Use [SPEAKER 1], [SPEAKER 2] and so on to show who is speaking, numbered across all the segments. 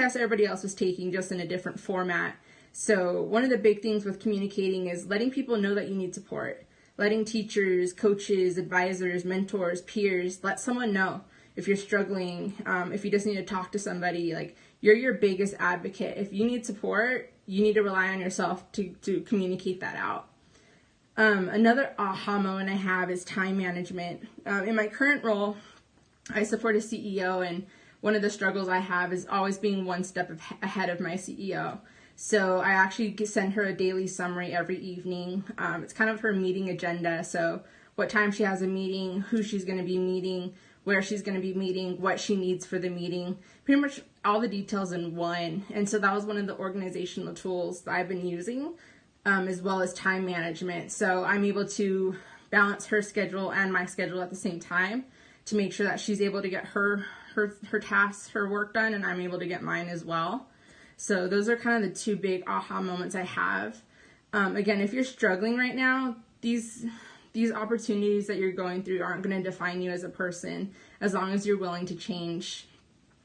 [SPEAKER 1] test everybody else was taking, just in a different format. So one of the big things with communicating is letting people know that you need support. Letting teachers, coaches, advisors, mentors, peers, let someone know if you're struggling, if you just need to talk to somebody. Like, you're your biggest advocate. If you need support, you need to rely on yourself to communicate that out. Another aha moment I have is time management. In my current role, I support a CEO, and one of the struggles I have is always being one step ahead of my CEO. So I actually send her a daily summary every evening. It's kind of her meeting agenda. So what time she has a meeting, who she's going to be meeting, where she's going to be meeting, what she needs for the meeting, pretty much all the details in one. And so that was one of the organizational tools that I've been using, as well as time management. So I'm able to balance her schedule and my schedule at the same time to make sure that she's able to get her tasks, her work done, and I'm able to get mine as well. So those are kind of the two big aha moments I have. Again, if you're struggling right now, these opportunities that you're going through aren't going to define you as a person, as long as you're willing to change.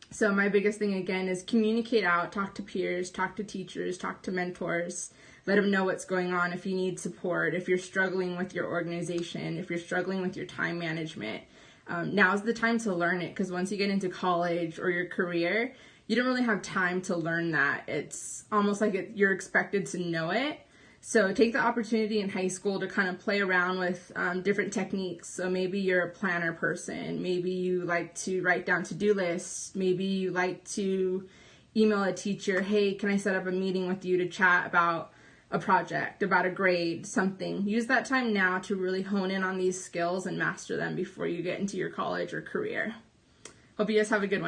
[SPEAKER 1] So my biggest thing, again, is communicate out, talk to peers, talk to teachers, talk to mentors, let them know what's going on. If you need support, if you're struggling with your organization, if you're struggling with your time management, now's the time to learn it, because once you get into college or your career, you don't really have time to learn that. It's almost like you're expected to know it. So take the opportunity in high school to kind of play around with different techniques. So maybe you're a planner person. Maybe you like to write down to-do lists. Maybe you like to email a teacher, hey, can I set up a meeting with you to chat about a project, about a grade, something. Use that time now to really hone in on these skills and master them before you get into your college or career. Hope you guys have a good one.